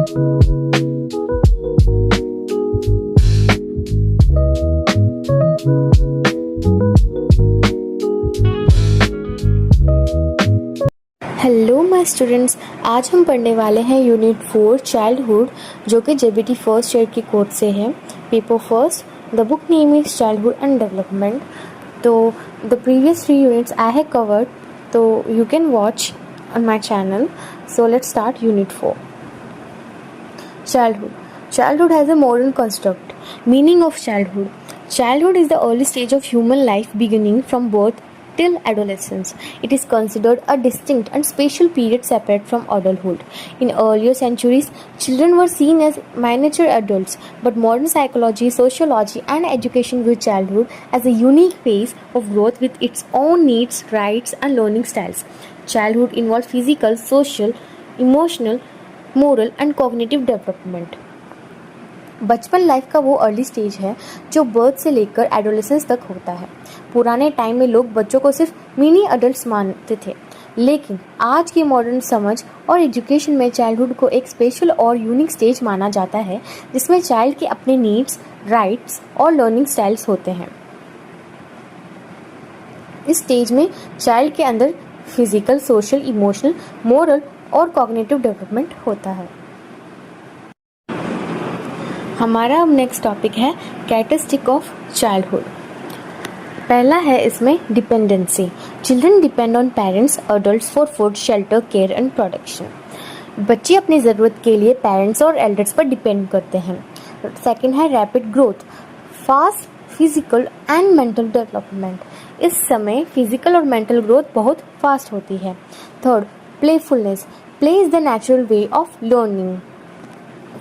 Hello my students, आज हम पढ़ने वाले हैं यूनिट 4 चाइल्डहुड, जो कि जेबीटी फर्स्ट ईयर की कोर्स से है। Paper first, the book name is childhood and development. तो the previous 3 units I have covered, तो you can watch on my channel. So let's start unit 4. Childhood has a modern construct. Meaning of childhood is the early stage of human life beginning from birth till adolescence. It is considered a distinct and special period separate from adulthood. In earlier centuries, children were seen as miniature adults, but modern psychology, sociology and education view childhood as a unique phase of growth with its own needs, rights and learning styles. Childhood involves physical, social, emotional, moral and cognitive development. बचपन life का वो early stage है जो birth से लेकर adolescence तक होता है। पुराने टाइम में लोग बच्चों को सिर्फ मिनी अडल्ट्स मानते थे, लेकिन आज की मॉडर्न समझ और एजुकेशन में चाइल्डहुड को एक स्पेशल और यूनिक स्टेज माना जाता है, जिसमें चाइल्ड के अपने नीड्स, राइट्स और लर्निंग स्टाइल्स होते हैं। इस स्टेज में चाइल्ड के अंदर फिजिकल, सोशल, इमोशनल, मोरल और कॉग्निटिव डेवलपमेंट होता है। हमारा अब नेक्स्ट टॉपिक है कैरेक्टरिस्टिक ऑफ चाइल्डहुड। पहला है इसमें dependency. Children depend on parents, adults for food, shelter, care and protection. बच्चे अपनी ज़रूरत के लिए पेरेंट्स और एल्डर्स पर डिपेंड करते हैं। सेकंड है rapid growth, fast physical and mental development. इस समय फिजिकल और मेंटल ग्रोथ बहुत फास्ट होती है। Third, playfulness. Play is the natural way of learning.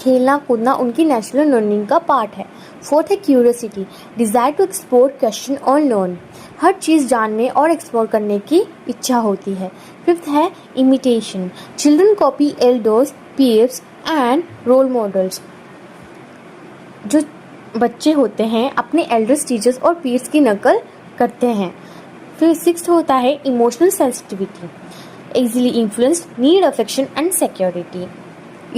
खेलना कूदना उनकी नेचुरल लर्निंग का पार्ट है। फोर्थ है curiosity, desire to explore, question और लर्न। हर चीज़ जानने और एक्सप्लोर करने की इच्छा होती है। फिफ्थ है imitation, children copy elders, peers and role models. जो बच्चे होते हैं अपने एल्डर्स, टीचर्स और पीयर्स की नकल करते हैं। फिर सिक्स्थ होता है emotional sensitivity, easily influenced, need affection and security.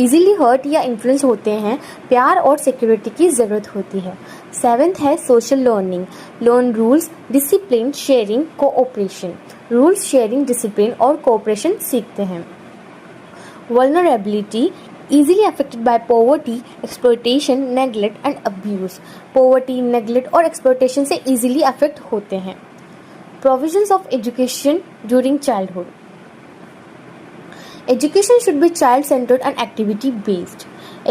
Easily hurt या इन्फ्लुएंस होते हैं, प्यार और सिक्योरिटी की ज़रूरत होती है। सेवेंथ है social learning, learn rules, discipline, sharing, cooperation. Rules, sharing, discipline और कोऑपरेशन सीखते हैं। Vulnerability, easily affected by poverty, exploitation, neglect and abuse. Poverty, neglect और exploitation से easily affect होते हैं। Provisions of education during childhood. Education should be child-centered and activity-based.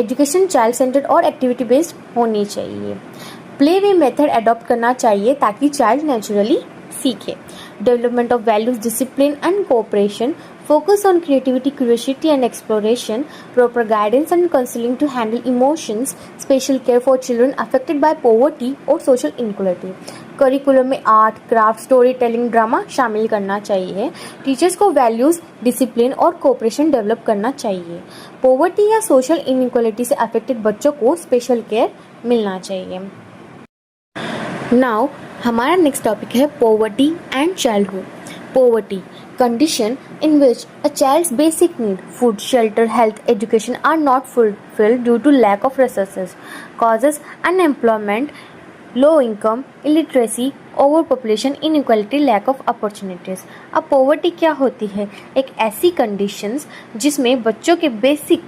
Education child-centered और activity-based होनी चाहिए। Play way method adopt करना चाहिए ताकि child naturally सीखे। Development of values, discipline and cooperation. Focus on creativity, curiosity and exploration. Proper guidance and counseling to handle emotions. Special care for children affected by poverty or social inequality. Curriculum में art, craft, story telling, drama शामिल करना चाहिए। Teachers को values, discipline और cooperation develop करना चाहिए। Poverty या social inequality से अफेक्टेड बच्चों को स्पेशल केयर मिलना चाहिए। नाउ हमारा नेक्स्ट टॉपिक है poverty and childhood. Poverty, condition in which a child's basic need, food, shelter, health, education are not fulfilled due to lack of resources. Causes unemployment, low income, illiteracy, overpopulation, inequality, lack of opportunities. अब poverty क्या होती है? एक ऐसी conditions जिसमें बच्चों के basic,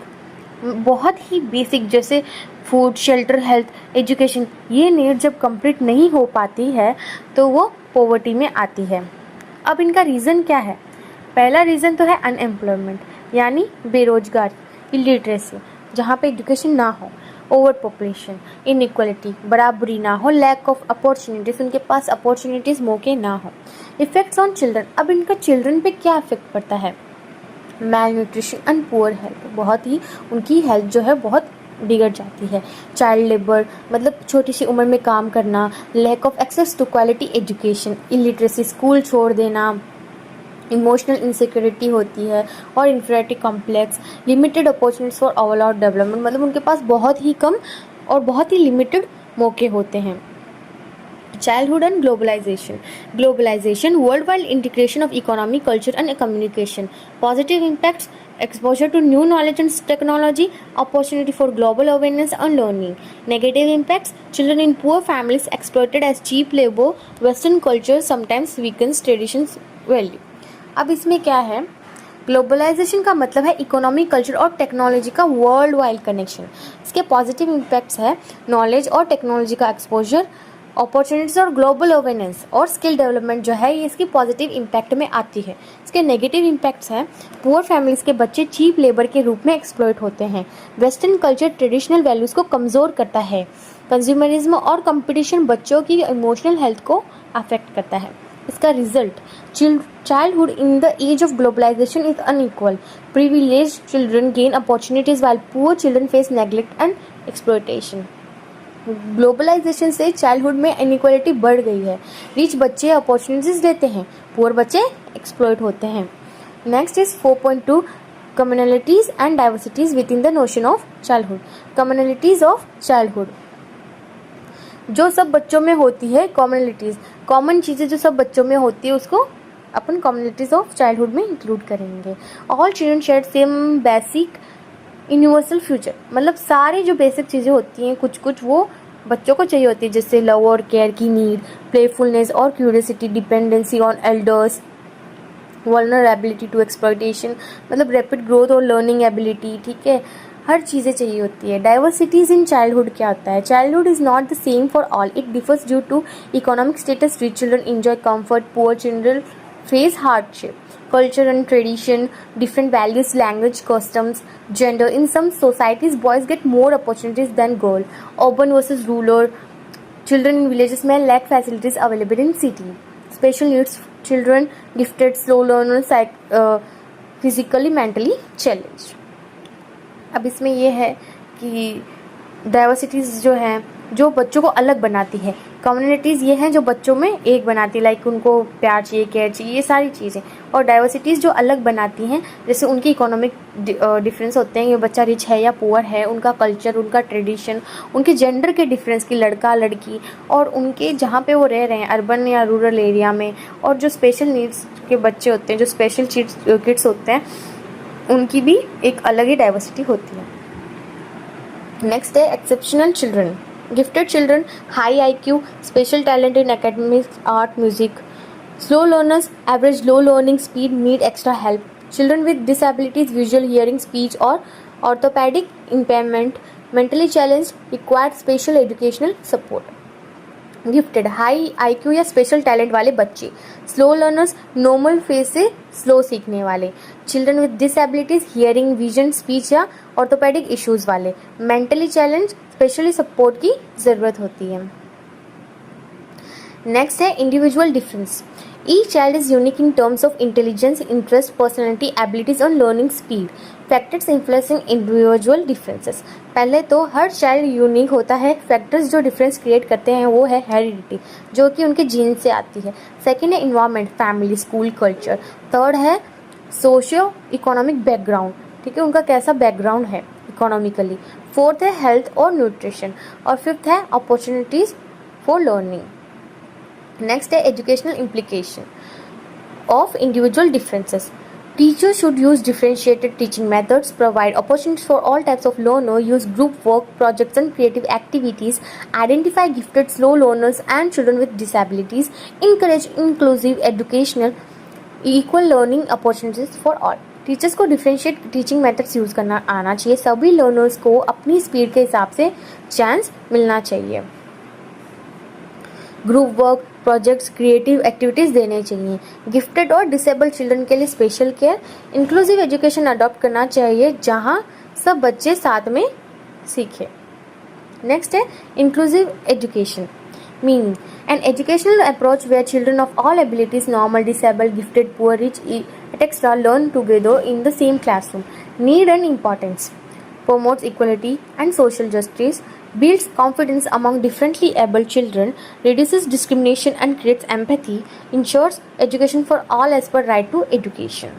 बहुत ही बेसिक जैसे फूड, शेल्टर, हेल्थ, एजुकेशन, ये नीड जब कंप्लीट नहीं हो पाती है तो वो पॉवर्टी में आती है। अब इनका रीज़न क्या है? पहला रीज़न तो है अनएम्प्लॉयमेंट, यानी बेरोजगारी, इलिटरेसी, जहाँ पे एजुकेशन ना हो, ओवर पॉपुलेशन, इनइक्वालिटी, बराबरी ना हो, लैक ऑफ अपॉर्चुनिटीज़, उनके पास अपॉर्चुनिटीज़, मौके ना हो। इफ़ेक्ट्स ऑन चिल्ड्रन, अब इनका चिल्ड्रन पे क्या इफेक्ट पड़ता है? मैल न्यूट्रिशन एंड पुअर हेल्थ, बहुत ही उनकी हेल्थ जो है बहुत बिगड़ जाती है। चाइल्ड लेबर, मतलब छोटी सी उम्र में काम करना, lack of access to quality education, illiteracy, school छोड़ देना, इमोशनल इनसिक्योरिटी होती है और inferiority complex, limited opportunities for overall development, मतलब उनके पास बहुत ही कम और बहुत ही लिमिटेड मौके होते हैं। Childhood and globalization. Globalization, worldwide integration of economy, culture and communication. Positive impacts, exposure to new knowledge and technology, opportunity for global awareness and learning. Negative impacts: children in poor families exploited as cheap labor, western culture sometimes weakens traditions value. अब इसमें क्या है, globalisation का मतलब है economy, culture और technology का world wide connection. इसके पॉजिटिव इम्पैक्ट्स है नॉलेज और टेक्नोलॉजी का एक्सपोजर, अपॉर्चुनिटीज और ग्लोबल अवेयरनेस और स्किल डेवलपमेंट जो है ये इसकी पॉजिटिव इम्पैक्ट में आती है. इसके नेगेटिव इम्पैक्ट्स हैं पुअर फैमिलीज के बच्चे चीप लेबर के रूप में एक्सप्लॉइट होते हैं, वेस्टर्न कल्चर ट्रेडिशनल वैल्यूज़ को कमज़ोर करता है, कंज्यूमरिज्म और कंपटीशन बच्चों की इमोशनल हेल्थ को अफेक्ट करता है. इसका result: childhood in the age of globalization is unequal. Privileged children gain opportunities while poor children face neglect and exploitation. Globalisation से चाइल्डहुड में इनइक्वालिटी बढ़ गई है. रिच बच्चे अपॉर्चुनिटीज लेते हैं, पुअर बच्चे एक्सप्लॉइट होते हैं. Next is 4.2 commonalities and diversities within the notion of childhood. Commonalities of childhood जो सब बच्चों में होती है, कम्युनलिटीज कॉमन चीज़ें जो सब बच्चों में होती है उसको अपन कम्युनिटीज ऑफ चाइल्डहुड में इंक्लूड करेंगे. All children share same basic universal future, मतलब सारी जो बेसिक चीज़ें होती हैं कुछ कुछ वो बच्चों को चाहिए होती है, जैसे लव और केयर की नीड, प्लेफुलनेस और curiosity, dependency on elders, vulnerability to exploitation, मतलब रैपिड ग्रोथ और लर्निंग एबिलिटी. ठीक है, हर चीज़ें चाहिए होती है. डाइवर्सिटीज़ इन चाइल्डहुड क्या होता है? Childhood is not the same for all. It differs due to economic status. Rich children enjoy comfort, poor children face hardship. Culture and tradition, different values, language, customs, gender. In some societies, boys get more opportunities than girls. Urban versus rural. Children in villages may lack facilities available in city. Special needs children, gifted, slow learners, physically, mentally challenged. अब इसमें ये है कि diversities जो हैं जो बच्चों को अलग बनाती है, कम्युनिटीज़ ये हैं जो बच्चों में एक बनाती है, लाइक उनको प्यार चाहिए, केयर चाहिए, ये सारी चीज़ें. और डाइवर्सिटीज़ जो अलग बनाती हैं, जैसे उनकी इकोनॉमिक डिफरेंस होते हैं, ये बच्चा रिच है या पुअर है, उनका कल्चर, उनका ट्रेडिशन, उनके जेंडर के डिफरेंस की लड़का लड़की, और उनके जहाँ पे वो रह रहे हैं अर्बन या रूरल एरिया में, और जो स्पेशल नीड्स के बच्चे होते हैं, जो स्पेशल किड्स होते हैं, उनकी भी एक अलग ही डाइवर्सिटी होती है. नेक्स्ट है exceptional children. Gifted children, high IQ, special talent in academics, art, music. Slow learners, average low learning speed, need extra help. Children with disabilities, visual, hearing, speech or orthopedic impairment, mentally challenged, require special educational support. Gifted, high IQ या special talent वाले बच्चे. Slow learners, normal phase से slow सीखने वाले. Children with disabilities, hearing, vision, speech या orthopaedic issues वाले. Mentally challenge, specially support की ज़रूरत होती है. नेक्स्ट है individual difference. Each child is unique in terms of intelligence, interest, personality, abilities and learning speed. Factors influencing individual differences. पहले तो her child unique होता है. फैक्टर्स जो डिफरेंस क्रिएट करते हैं वो है हेरिडिटी, जो कि उनके जीन से आती है. सेकेंड है environment, family, school, culture. Third है सोशियो इकोनॉमिक बैकग्राउंड, ठीक है, उनका कैसा बैकग्राउंड है इकोनॉमिकली. फोर्थ है हेल्थ और न्यूट्रिशन. और फिफ्थ है अपॉर्चुनिटीज़ फॉर लर्निंग. नेक्स्ट है educational implication of individual differences. Teachers should use differentiated teaching methods, provide opportunities for all types of learners, use group work, projects and creative activities, identify gifted slow learners and children with disabilities, encourage inclusive educational equal learning opportunities for all. Teachers को differentiate teaching methods use करना आना चाहिए. सभी learners को अपनी speed के हिसाब से चांस मिलना चाहिए. Group work, projects, creative activities देने चाहिए. गिफ्टेड और डिसेबल्ड चिल्ड्रन के लिए special care, inclusive education adopt करना चाहिए जहां सब बच्चे साथ में सीखें. नेक्स्ट है inclusive education meaning an educational approach where children of all abilities, normal, disabled, gifted, poor, rich, etc. learn together in the same classroom. Need and importance: promotes equality and social justice, builds confidence among differently abled children, reduces discrimination and creates empathy, ensures education for all as per right to education.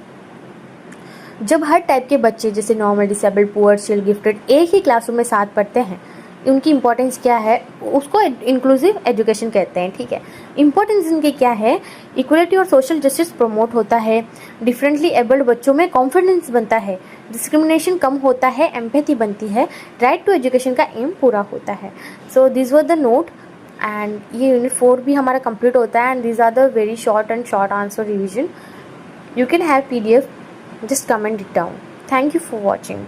जब हर type के बच्चे जैसे normal, disabled, poor, chilled, gifted एक ही classroom में साथ पढ़ते हैं, उनकी इम्पोर्टेंस क्या है, उसको इंक्लूसिव एजुकेशन कहते हैं, ठीक है। इम्पोर्टेंस इनके क्या है, इक्वलिटी और सोशल जस्टिस प्रमोट होता है, डिफरेंटली एबल्ड बच्चों में कॉन्फिडेंस बनता है, डिस्क्रिमिनेशन कम होता है, एम्पैथी बनती है, राइट टू एजुकेशन का एम पूरा होता है। So this was the note and ये यूनिट 4 भी हमारा कंप्लीट होता है and these are the very short answer revision. You can have PDF, just comment it down. Thank you for watching.